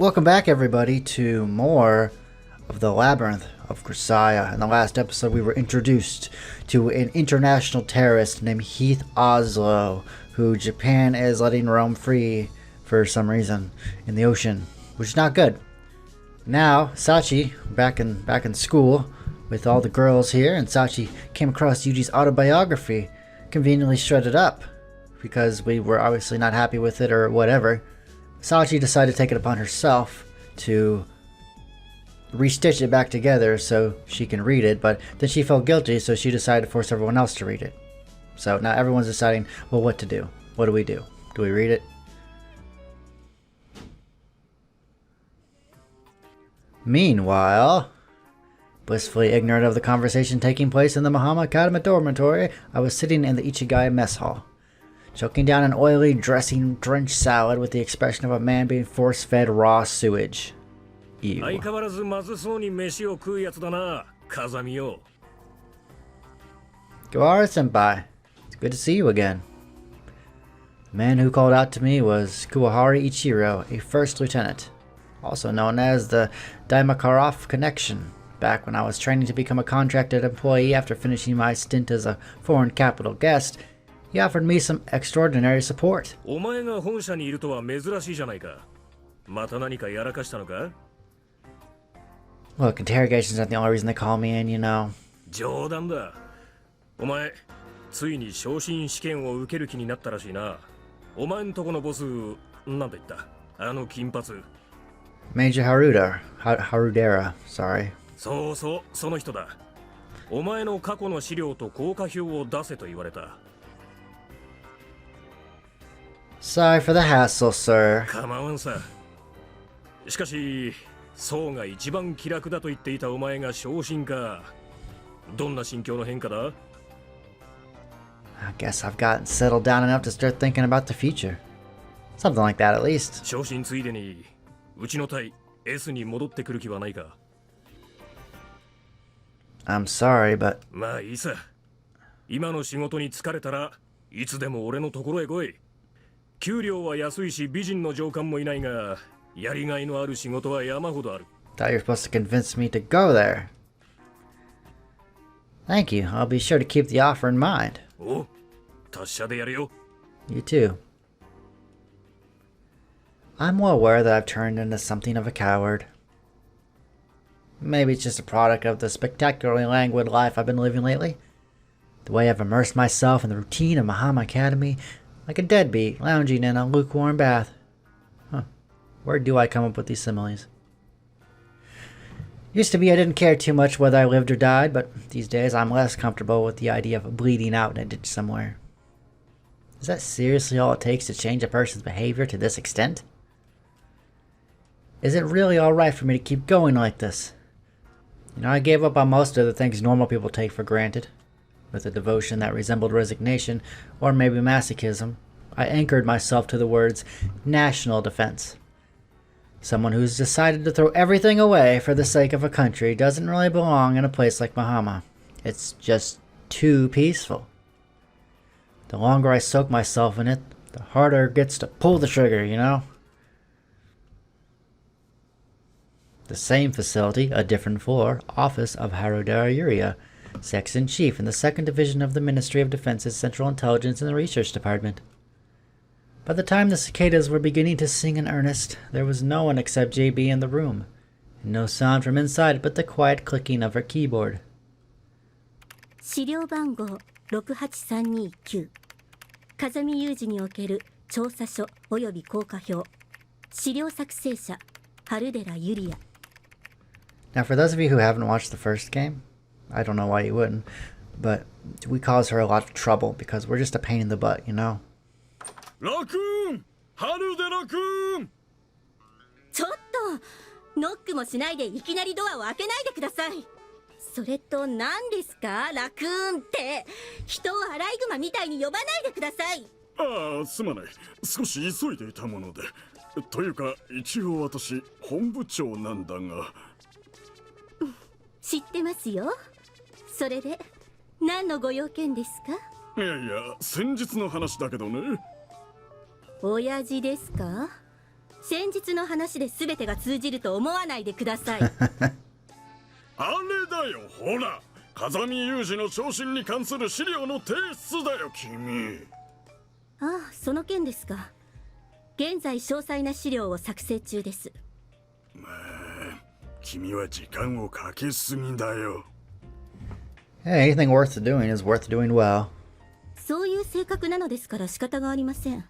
Welcome back, everybody, to more of the Labyrinth of Grisaia. In the last episode, we were introduced to an international terrorist named Heath Oslo, who Japan is letting roam free for some reason in the ocean, which is not good. Now, Sachi, back in school with all the girls here, and Sachi came across Yuuji's autobiography, conveniently shredded up, because we were obviously not happy with it or whatever. Sachi decided to take it upon herself to restitch it back together so she can read it, but then she felt guilty, so she decided to force everyone else to read it. So now everyone's deciding, well, what to do. What do we do? Do we read it? Meanwhile, blissfully ignorant of the conversation taking place in the Mahama Academy dormitory, I was sitting in the Ichigai mess hall, choking down an oily, dressing-drenched salad with the expression of a man being force-fed raw sewage. Ew. Kuwahara-senpai, it's good to see you again. The man who called out to me was Kuwahara Ichiro, a first lieutenant, also known as the Daimakarov Connection. Back when I was training to become a contracted employee after finishing my stint as a foreign capital guest, he offered me some extraordinary support. Well, interrogations aren't the only reason they call me in, you know. Major Harudera, sorry. Sorry for the hassle, sir. I guess I've gotten settled down enough to start thinking about the future. Something like that, at least. I'm sorry, but... Thought you were supposed to convince me to go there. Thank you. I'll be sure to keep the offer in mind. You too. I'm well aware that I've turned into something of a coward. Maybe it's just a product of the spectacularly languid life I've been living lately. The way I've immersed myself in the routine of Mahama Academy, like a deadbeat lounging in a lukewarm bath. Huh. Where do I come up with these similes? Used to be I didn't care too much whether I lived or died, but these days I'm less comfortable with the idea of bleeding out in a ditch somewhere. Is that seriously all it takes to change a person's behavior to this extent? Is it really alright for me to keep going like this? You know, I gave up on most of the things normal people take for granted. With a devotion that resembled resignation, or maybe masochism, I anchored myself to the words national defense. Someone who's decided to throw everything away for the sake of a country doesn't really belong in a place like Mahama. It's just too peaceful. The longer I soak myself in it, the harder it gets to pull the trigger, you know? The same facility, a different floor, office of Harudera Yuria, Section-Chief in the 2nd Division of the Ministry of Defense's Central Intelligence and Research Department. By the time the cicadas were beginning to sing in earnest, there was no one except JB in the room, and no sound from inside but the quiet clicking of her keyboard. 資料番号68329風見雄二における調査書及び効果表資料作成者春寺ゆりや Now, for those of you who haven't watched the first game, I don't know why you wouldn't, but we cause her a lot of trouble because we're just a pain in the butt, you know? Raccoon! Harude Raccoon! ちょっとノックもしないでいきなりドアを開けないでください。それと何ですか、ラクーンって。人をアライグマみたいに呼ばないでください。ああ、すまない。少し急いでいたもので。というか、一応私、本部長なんだが。知ってますよ。それで何のご用件ですか？いやいや、先日の話だけどね。親父ですか？先日の話で全てが通じると思わないでください。あれだよ、ほら、風見雄二の昇進に関する資料の提出だよ、君。ああ、その件ですか。現在詳細な資料を作成中です。まあ、君は時間をかけすぎだよ。Hey, anything worth doing is worth doing well. そういう性格なのですから仕方がありません。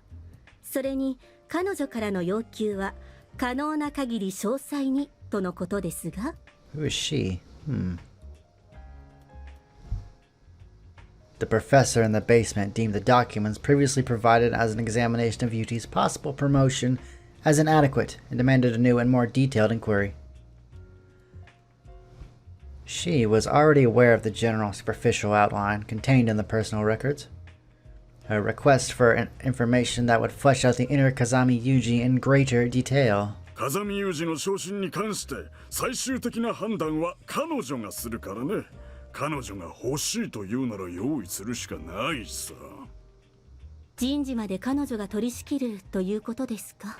それに彼女からの要求は可能な限り詳細にとのことですが。Who is she? The professor in the basement deemed the documents previously provided as an examination of Yuuji's possible promotion as inadequate and demanded a new and more detailed inquiry. She was already aware of the general superficial outline contained in the personal records. A request for information that would flesh out the inner Kazami Yuuji in greater detail. 風見雄二の昇進に関して最終的な判断は彼女がするからね。彼女が欲しいと言うなら用意するしかないさ。人事まで彼女が取り仕切るということですか。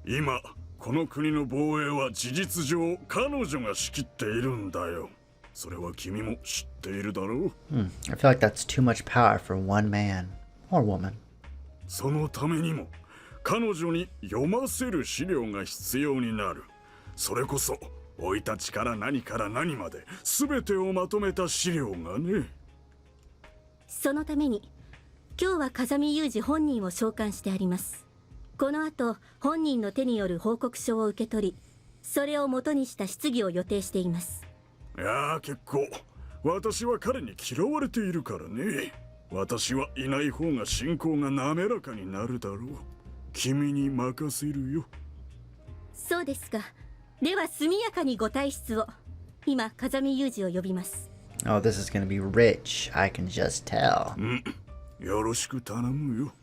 今この国の防衛は事実上彼女が仕切っているんだよ。それは君も知っているだろう。I feel like that's too much power for one man or woman. そのためにも彼女に読ませる資料が必要になる。それこそ生い立ちから何から何まで全てをまとめた資料がね。そのために今日は風見雄二本人を召喚してあります。この後本人の手による報告書を受け取り、それを元にした質疑を予定しています。いやー結構、私は彼に嫌われているからね。私はいない方が進行が滑らかになるだろう。君に任せるよ。そうですか。では速やかにご退出を。今風見雄二を呼びます。Oh, this is gonna be rich. I can just tell. よろしく頼むよ。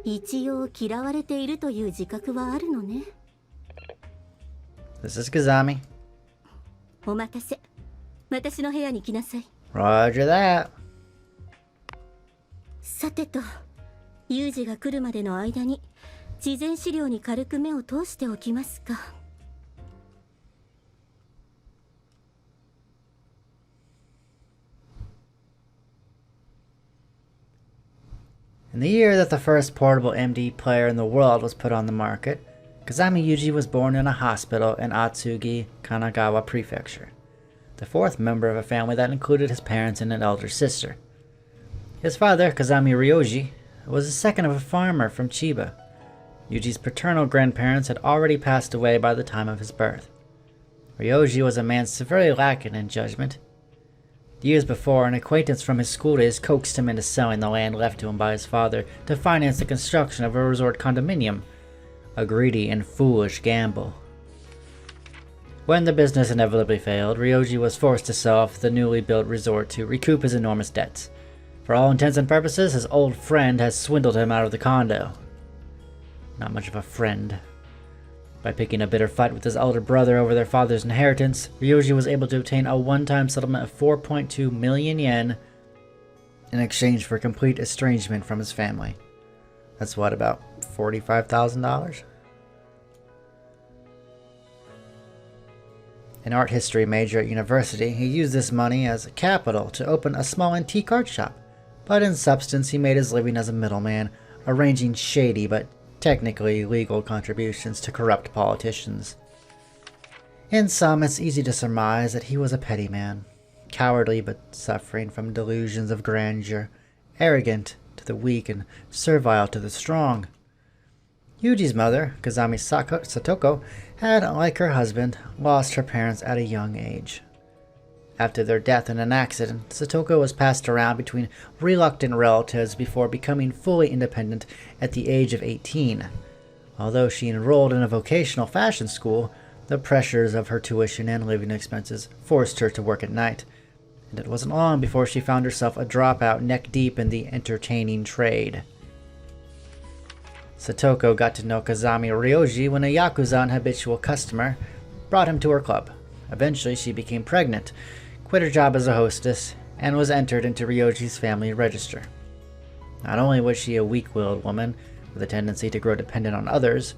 一応嫌われているという自覚はあるのね。This is Kazami. お待たせ。私の部屋に来なさい。Roger that. さてと、雄二が来るまでの間に事前資料に軽く目を通しておきますか。In the year that the first portable MD player in the world was put on the market, Kazami Yuuji was born in a hospital in Atsugi, Kanagawa Prefecture, the fourth member of a family that included his parents and an elder sister. His father, Kazami Ryoji, was the second of a farmer from Chiba. Yuji's paternal grandparents had already passed away by the time of his birth. Ryoji was a man severely lacking in judgment. Years before, an acquaintance from his school days coaxed him into selling the land left to him by his father to finance the construction of a resort condominium, a greedy and foolish gamble. When the business inevitably failed, Ryoji was forced to sell off the newly built resort to recoup his enormous debts. For all intents and purposes, his old friend has swindled him out of the condo. Not much of a friend. By picking a bitter fight with his elder brother over their father's inheritance, Ryoji was able to obtain a one-time settlement of 4.2 million yen in exchange for complete estrangement from his family. That's what, about $45,000? An art history major at university, he used this money as capital to open a small antique art shop, but in substance he made his living as a middleman, arranging shady but technically legal contributions to corrupt politicians. In sum, it's easy to surmise that he was a petty man, cowardly but suffering from delusions of grandeur, arrogant to the weak and servile to the strong. Yuji's mother, Kazami Satoko, had, like her husband, lost her parents at a young age. After their death in an accident, Satoko was passed around between reluctant relatives before becoming fully independent at the age of 18. Although she enrolled in a vocational fashion school, the pressures of her tuition and living expenses forced her to work at night, and it wasn't long before she found herself a dropout neck-deep in the entertaining trade. Satoko got to know Kazami Ryoji when a Yakuza and habitual customer brought him to her club. Eventually, she became pregnant, quit her job as a hostess, and was entered into Ryoji's family register. Not only was she a weak-willed woman, with a tendency to grow dependent on others,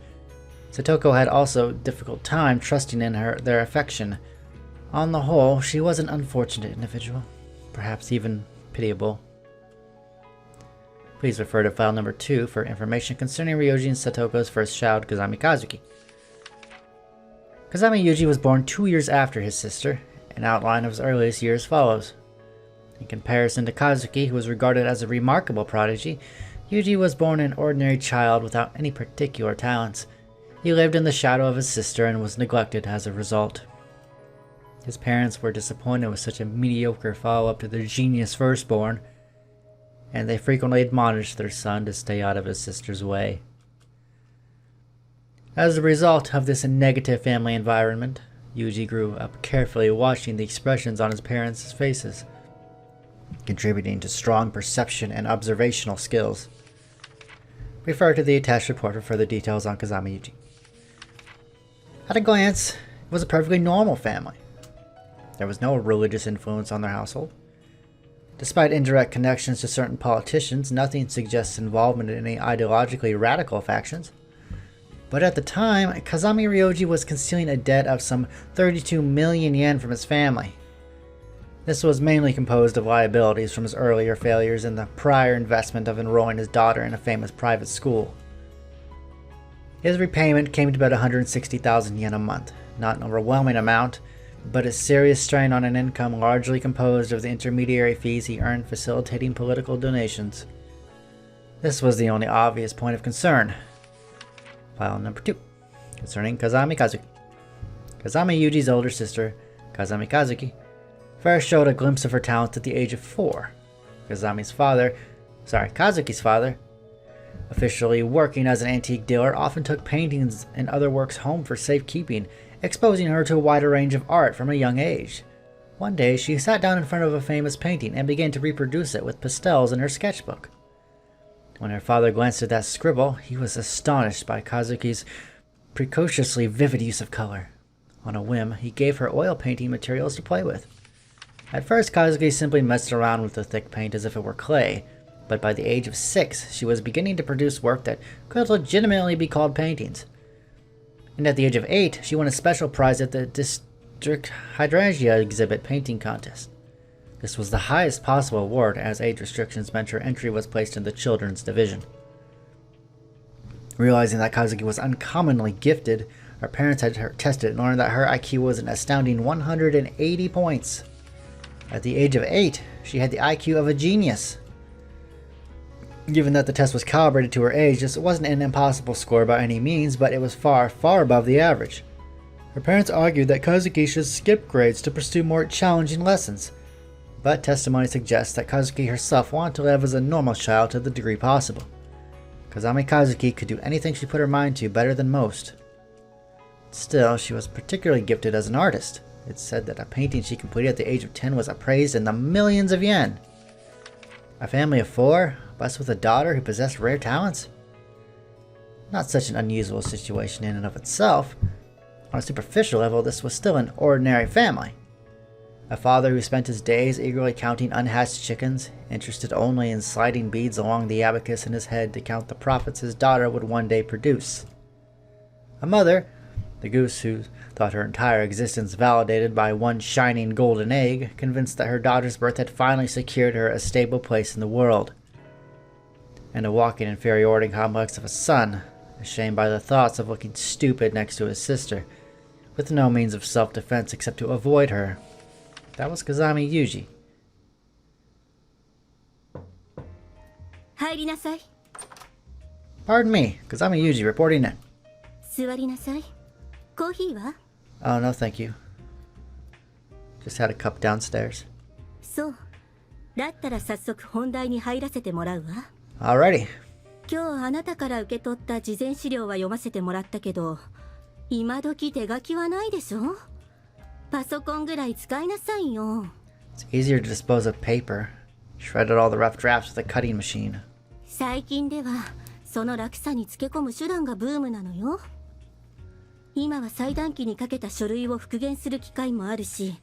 Satoko had also a difficult time trusting in their affection. On the whole, she was an unfortunate individual, perhaps even pitiable. Please refer to file number 2 for information concerning Ryoji and Satoko's first child, Kazami Kazuki. Kazami Yuuji was born 2 years after his sister. An outline of his earliest years follows. In comparison to Kazuki, who was regarded as a remarkable prodigy, Yuuji was born an ordinary child without any particular talents. He lived in the shadow of his sister and was neglected as a result. His parents were disappointed with such a mediocre follow-up to their genius firstborn, and they frequently admonished their son to stay out of his sister's way. As a result of this negative family environment, Yuuji grew up carefully watching the expressions on his parents' faces, contributing to strong perception and observational skills. Refer to the attached report for further details on Kazami Yuuji. At a glance, it was a perfectly normal family. There was no religious influence on their household. Despite indirect connections to certain politicians, nothing suggests involvement in any ideologically radical factions. But at the time, Kazami Ryoji was concealing a debt of some 32 million yen from his family. This was mainly composed of liabilities from his earlier failures and the prior investment of enrolling his daughter in a famous private school. His repayment came to about 160,000 yen a month, not an overwhelming amount, but a serious strain on an income largely composed of the intermediary fees he earned facilitating political donations. This was the only obvious point of concern. File number 2, concerning Kazami Kazuki. Kazami Yuuji's older sister, Kazami Kazuki, first showed a glimpse of her talent at the age of 4. Kazuki's father, officially working as an antique dealer, often took paintings and other works home for safekeeping, exposing her to a wider range of art from a young age. One day, she sat down in front of a famous painting and began to reproduce it with pastels in her sketchbook. When her father glanced at that scribble, he was astonished by Kazuki's precociously vivid use of color. On a whim, he gave her oil painting materials to play with. At first, Kazuki simply messed around with the thick paint as if it were clay, but by the age of 6, she was beginning to produce work that could legitimately be called paintings. And at the age of 8, she won a special prize at the District Hydrangea exhibit painting contest. This was the highest possible award, as age restrictions meant her entry was placed in the children's division. Realizing that Kazuki was uncommonly gifted, her parents had her tested and learned that her IQ was an astounding 180 points. At the age of 8, she had the IQ of a genius. Given that the test was calibrated to her age, this wasn't an impossible score by any means, but it was far, far above the average. Her parents argued that Kazuki should skip grades to pursue more challenging lessons, but testimony suggests that Kazuki herself wanted to live as a normal child to the degree possible. Kazami Kazuki could do anything she put her mind to better than most. Still, she was particularly gifted as an artist. It's said that a painting she completed at the age of 10 was appraised in the millions of yen. A family of 4, blessed with a daughter who possessed rare talents? Not such an unusual situation in and of itself. On a superficial level, this was still an ordinary family. A father who spent his days eagerly counting unhatched chickens, interested only in sliding beads along the abacus in his head to count the profits his daughter would one day produce. A mother, the goose who thought her entire existence validated by one shining golden egg, convinced that her daughter's birth had finally secured her a stable place in the world. And a walking inferiority complex of a son, ashamed by the thoughts of looking stupid next to his sister, with no means of self-defense except to avoid her. That was Kazami Yuuji. 入りなさい。 Pardon me, Kazami Yuuji reporting in. 座りなさい。コーヒーは？ Oh, no thank you. Just had a cup downstairs. そう。だったら早速本題に入らせてもらうわ。 Alrighty. 今日あなたから受け取った事前資料は読ませてもらったけど、今時手書きはないでしょ？パソコンぐらい使いなさいよ。 It's easier to dispose of paper. Shredded all the rough drafts with a cutting machine. 最近ではその楽さにつけ込む手段がブームなのよ。今は裁断機にかけた書類を復元する機会もあるし、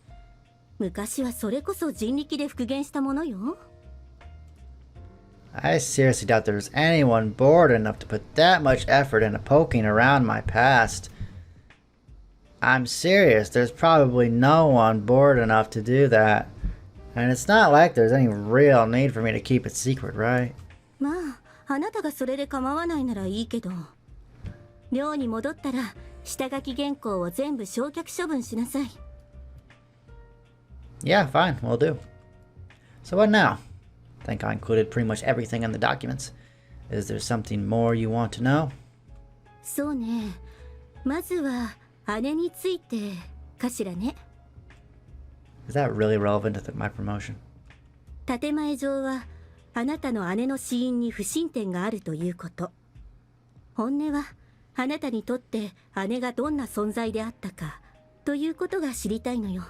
昔はそれこそ人力で復元したものよ。I seriously doubt there's anyone bored enough to put that much effort into poking around my past. I'm serious, there's probably no one bored enough to do that. And it's not like there's any real need for me to keep it secret, right? まあ、あなたがそれで構わないならいいけど。寮に戻ったら、下書き原稿を全部焼却処分しなさい。Yeah, fine, will do. So what now? I think I included pretty much everything in the documents. Is there something more you want to know? そうね。まずは姉についてかしらね。Is that really relevant to my promotion? 建前上はあなたの姉の死因に不審点があるということ。本音はあなたにとって姉がどんな存在であったかということが知りたいのよ。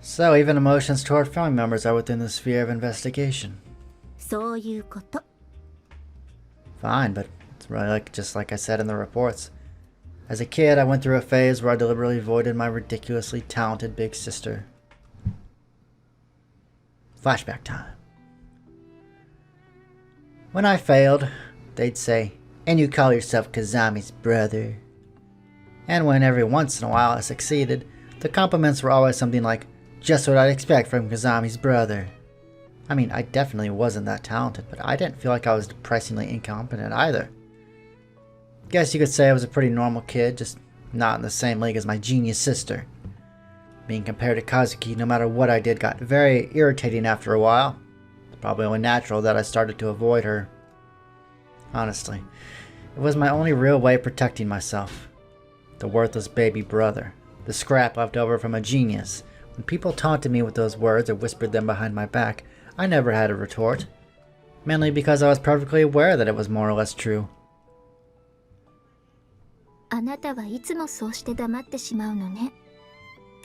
So even emotions toward family members are within the sphere of investigation. そういうこと。Fine, but it's really just like I said in the reports. As a kid, I went through a phase where I deliberately avoided my ridiculously talented big sister. Flashback time. When I failed, they'd say, "And you call yourself Kazami's brother." And when every once in a while I succeeded, the compliments were always something like, "Just what I'd expect from Kazami's brother." I mean, I definitely wasn't that talented, but I didn't feel like I was depressingly incompetent either. Guess you could say I was a pretty normal kid, just not in the same league as my genius sister. Being compared to Kazuki, no matter what I did, got very irritating after a while. It's probably only natural that I started to avoid her. Honestly, it was my only real way of protecting myself. The worthless baby brother, the scrap left over from a genius. When people taunted me with those words or whispered them behind my back, I never had a retort. Mainly because I was perfectly aware that it was more or less true. あなたはいつもそうして黙ってしまうのね。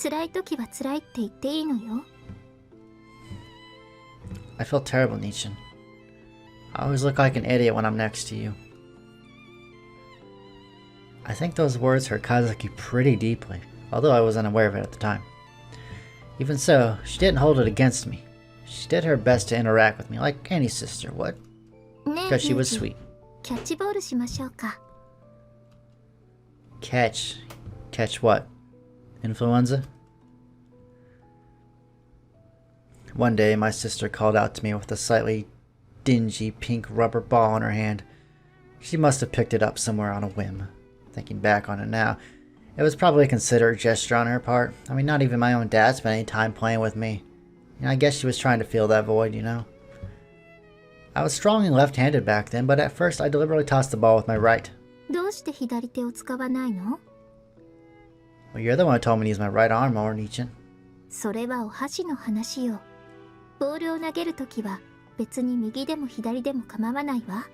辛い時は辛いって言っていいのよ。I feel terrible, Nichin. I always look like an idiot when I'm next to you. I think those words hurt Kazuki pretty deeply, although I was unaware of it at the time. Even so, she didn't hold it against me. She did her best to interact with me like any sister would. ねえ、 Because she was ユージ sweet. キャッチボールしましょうか。Catch. Catch what? Influenza? One day, my sister called out to me with a slightly dingy pink rubber ball in her hand. She must have picked it up somewhere on a whim. Thinking back on it now, it was probably a considerate gesture on her part. I mean, not even my own dad spent any time playing with me. You know, I guess she was trying to fill that void, you know? I was strongly left-handed back then, but at first I deliberately tossed the ball with my right. どうして左手を使わないの？ Well, you're the one who told me to use my right arm more, Nichin. それはお箸の話よ。ボールを投げるときは別に右でも左でも構わないわ。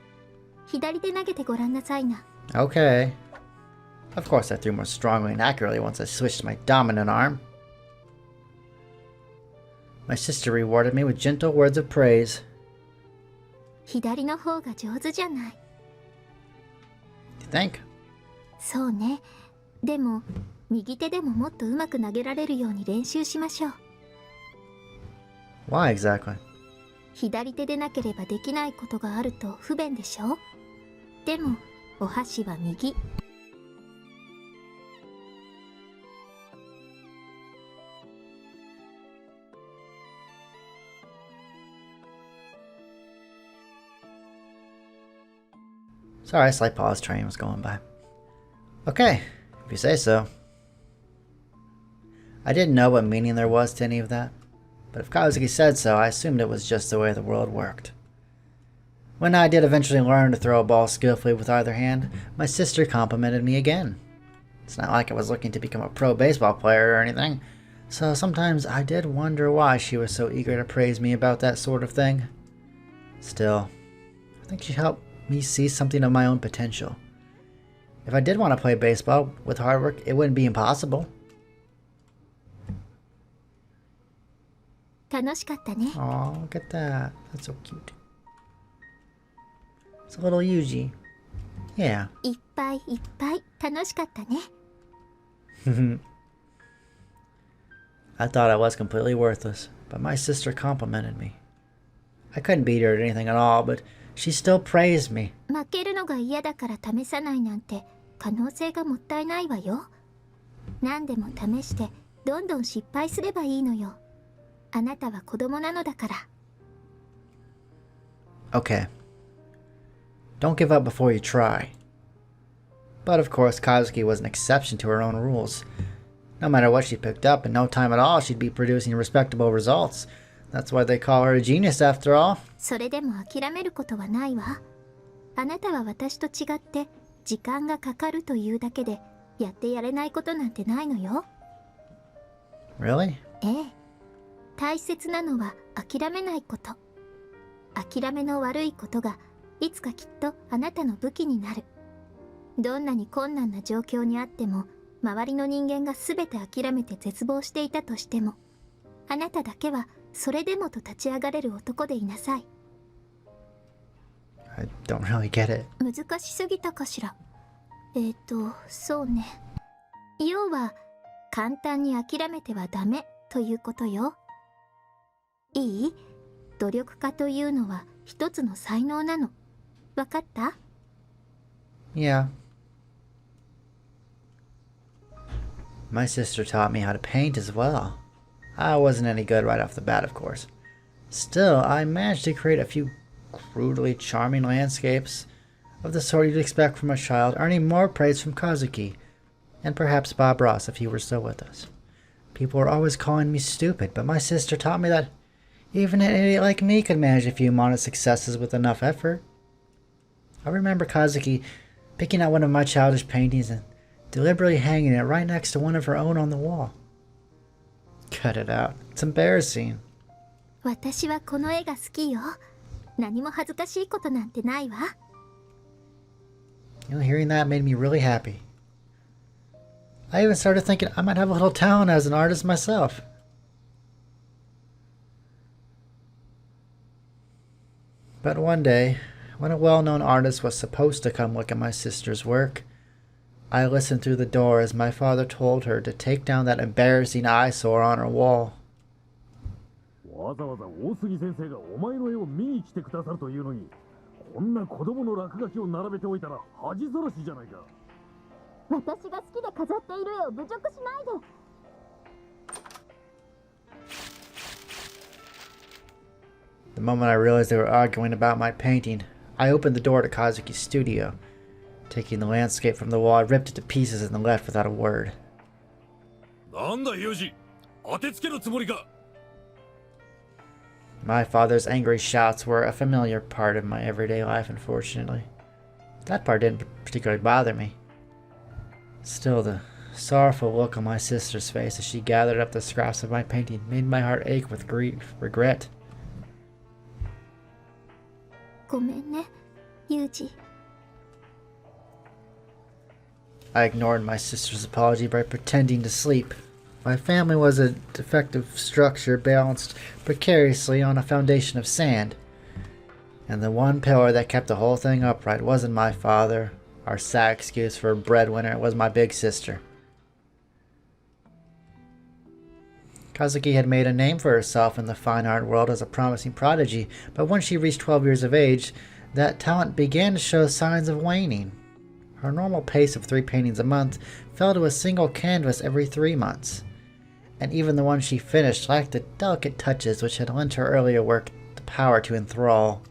左で投げてごらんなさいな。 Okay. Of course I threw more strongly and accurately once I switched to my dominant arm. My sister rewarded me with gentle words of praise. 左の方が上手じゃない。You think? そうね。でも右手でももっとうまく投げられるように練習しましょう。 Why exactly? 左手でなければできないことがあると不便でしょ？でもお箸は右。 Sorry, slight pause, train was going by. Okay, if you say so. I didn't know what meaning there was to any of that, but if Kazuki said so, I assumed it was just the way the world worked. When I did eventually learn to throw a ball skillfully with either hand, my sister complimented me again. It's not like I was looking to become a pro baseball player or anything, so sometimes I did wonder why she was so eager to praise me about that sort of thing. Still, I think she helped me see something of my own potential. If I did want to play baseball with hard work, it wouldn't be impossible. 楽しかったね。 Aw, look at that. That's so cute. It's a little Yuuji. Yeah. いっぱいいっぱい楽しかったね。 I thought I was completely worthless, but my sister complimented me. I couldn't beat her at anything at all, but she still praised me. 負けるのが嫌だから試さないなんて可能性がもったいないわよ。何でも試してどんどん失敗すればいいのよ。あなたは子供なのだから。Okay. Don't give up before you try. But of course, Kazuki was an exception to her own rules. No matter what she picked up, in no time at all, she'd be producing respectable results. That's why they call her a genius after all. それでも諦めることはないわ。あなたは私と違って時間がかかるというだけでやってやれないことなんてないのよ。Really? ええ。大切なのは諦めないこと。諦めの悪いことがいつかきっとあなたの武器になる。どんなに困難な状況にあっても、周りの人間が全て諦めて絶望していたとしても、あなただけはそれでもと立ち上がれる男でいなさい。I don't really get it. 難しすぎたかしら。そうね。要は、簡単に諦めてはダメということよ。いい？努力家というのは一つの才能なの。わかった？ Yeah. My sister taught me how to paint as well. I wasn't any good right off the bat, of course. Still, I managed to create a few crudely charming landscapes of the sort you'd expect from a child, earning more praise from Kazuki, and perhaps Bob Ross if he were still with us. People were always calling me stupid, but my sister taught me that even an idiot like me could manage a few modest successes with enough effort. I remember Kazuki picking out one of my childish paintings and deliberately hanging it right next to one of her own on the wall. Cut it out. It's embarrassing. 私はこの絵が好きよ。何も恥ずかしいことなんてないわ。Hearing that made me really happy. I even started thinking I might have a little talent as an artist myself. But one day, when a well-known artist was supposed to come look at my sister's work, I listened through the door as my father told her to take down that embarrassing eyesore on her wall. わざわざ大杉先生がお前の絵を見に来てくださるというのに、こんな子供の落書きを並べておいたら恥さらしじゃないか。私が好きで飾っている絵を侮辱しないで。The moment I realized they were arguing about my painting, I opened the door to Kazuki's studio. Taking the landscape from the wall, I ripped it to pieces and left without a word. なんだユージ、当てつけるつもりか。My father's angry shouts were a familiar part of my everyday life, unfortunately. That part didn't particularly bother me. Still, the sorrowful look on my sister's face as she gathered up the scraps of my painting made my heart ache with regret. ごめんね、ユージ。I ignored my sister's apology by pretending to sleep. My family was a defective structure balanced precariously on a foundation of sand. And the one pillar that kept the whole thing upright wasn't my father. Our sad excuse for a breadwinner was my big sister. Kazuki had made a name for herself in the fine art world as a promising prodigy, but once she reached 12 years of age, that talent began to show signs of waning. Her normal pace of 3 paintings a month fell to a single canvas every 3 months, and even the ones she finished lacked the delicate touches which had lent her earlier work the power to enthrall.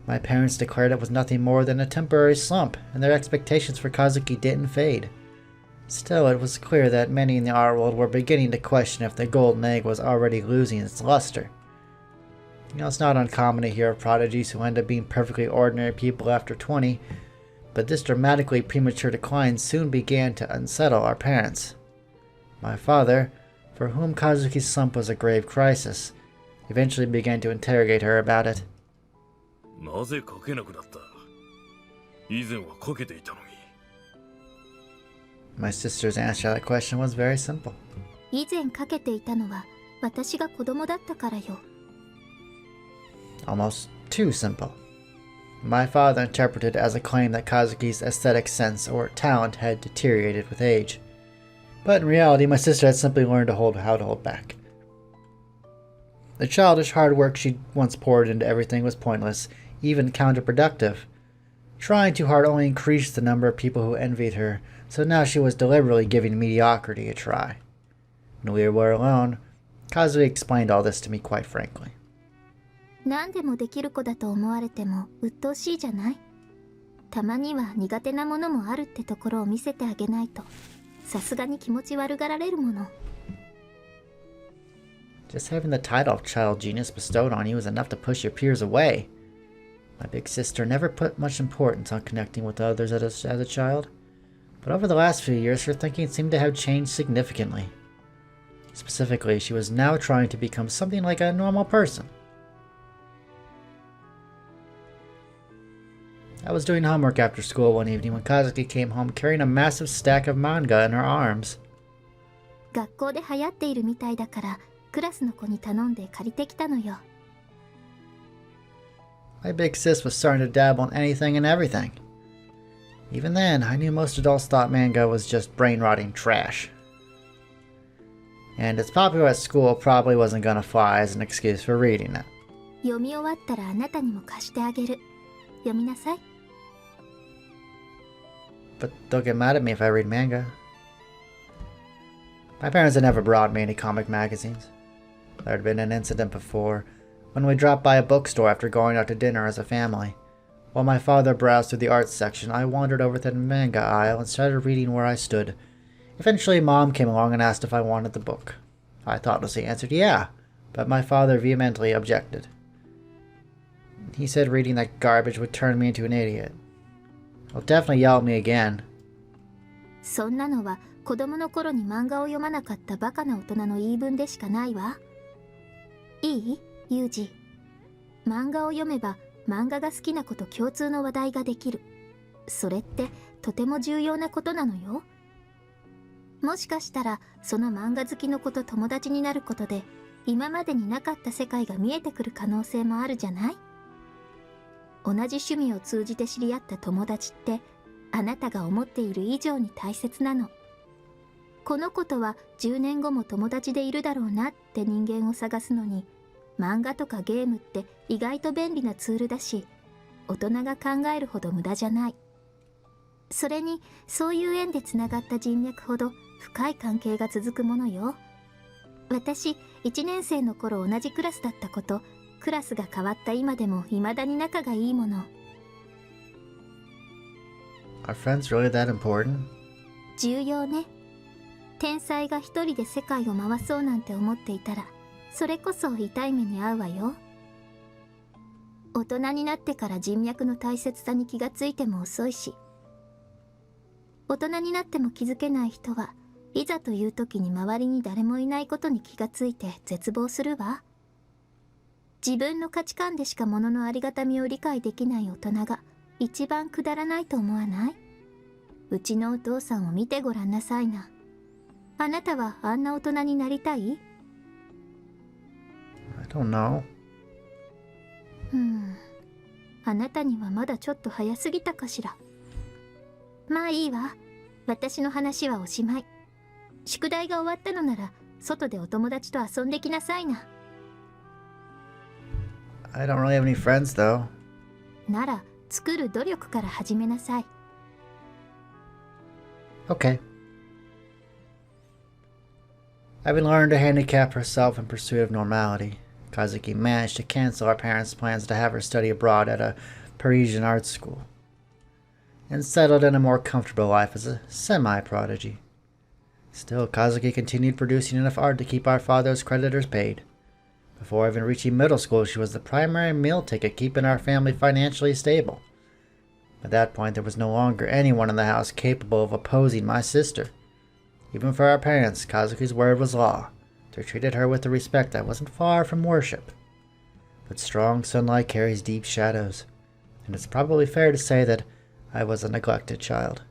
My parents declared it was nothing more than a temporary slump, and their expectations for Kazuki didn't fade. Still, it was clear that many in the art world were beginning to question if the golden egg was already losing its luster. It's not uncommon to hear of prodigies who end up being perfectly ordinary people after 20, but this dramatically premature decline soon began to unsettle our parents. My father, for whom Kazuki's slump was a grave crisis, eventually began to interrogate her about it. なぜ描けなくなった？以前は描けていたのに。My sister's answer to that question was very simple. 以前かけていたのは私が子供だったからよ。Almost too simple. My father interpreted it as a claim that Kazuki's aesthetic sense or talent had deteriorated with age. But in reality, my sister had simply learned how to hold back. The childish hard work she once poured into everything was pointless, even counterproductive. Trying too hard only increased the number of people who envied her, so now she was deliberately giving mediocrity a try. When we were alone, Kazuki explained all this to me quite frankly. 何でもできる子だと思われても鬱陶しいじゃない。たまには苦手なものもあるってところを見せてあげないと、さすがに気持ち悪がられるもの。Just having the title of child genius bestowed on you is enough to push your peers away. My big sister never put much importance on connecting with others as a child, but over the last few years her thinking seemed to have changed significantly. Specifically, she was now trying to become something like a normal person. I was doing homework after school one evening when Kazuki came home carrying a massive stack of manga in her arms. 学校で流行っているみたいだから、クラスの子に頼んで借りてきたのよ。My big sis was starting to dabble in anything and everything. Even then, I knew most adults thought manga was just brain-rotting trash. And it's popular at school probably wasn't gonna fly as an excuse for reading it. 読み終わったらあなたにも貸してあげる。読みなさい。But don't get mad at me if I read manga. My parents had never brought me any comic magazines. There had been an incident before, when we dropped by a bookstore after going out to dinner as a family. While my father browsed through the arts section, I wandered over to the manga aisle and started reading where I stood. Eventually, Mom came along and asked if I wanted the book. I thoughtlessly answered yeah, but my father vehemently objected. He said reading that garbage would turn me into an idiot. He'll definitely yell at me again. そんなのは子供の頃に漫画を読まなかったバカな大人の言い分でしかないわ。いい？ユージ。漫画を読めば漫画が好きな子と共通の話題ができる。それってとても重要なことなのよ。もしかしたらその漫画好きの子と友達になることで今までになかった世界が見えてくる可能性もあるじゃない？同じ趣味を通じて知り合った友達ってあなたが思っている以上に大切なの。この子とは10年後も友達でいるだろうなって人間を探すのに、漫画とかゲームって意外と便利なツールだし、大人が考えるほど無駄じゃない。それにそういう縁でつながった人脈ほど深い関係が続くものよ。私1年生の頃同じクラスだった子とクラスが変わった今でも未だに仲がいいもの。Are friends really that important? 重要ね。天才が一人で世界を回そうなんて思っていたら、それこそ痛い目に遭うわよ。大人になってから人脈の大切さに気がついても遅いし、大人になっても気づけない人はいざという時に周りに誰もいないことに気がついて絶望するわ。自分の価値観でしか物のありがたみを理解できない大人が一番くだらないと思わない？うちのお父さんを見てごらんなさいな。あなたはあんな大人になりたい？ I don't know. あなたにはまだちょっと早すぎたかしら。まあいいわ。私の話はおしまい。宿題が終わったのなら外でお友達と遊んできなさいな。I don't really have any friends, though. なら作る努力から始めなさい。Okay. Having learned to handicap herself in pursuit of normality, Kazuki managed to cancel our parents' plans to have her study abroad at a Parisian art school, and settled in a more comfortable life as a semi-prodigy. Still, Kazuki continued producing enough art to keep our father's creditors paid. Before even reaching middle school, she was the primary meal ticket keeping our family financially stable. At that point, there was no longer anyone in the house capable of opposing my sister. Even for our parents, Kazuki's word was law. They treated her with a respect that wasn't far from worship. But strong sunlight carries deep shadows, and it's probably fair to say that I was a neglected child.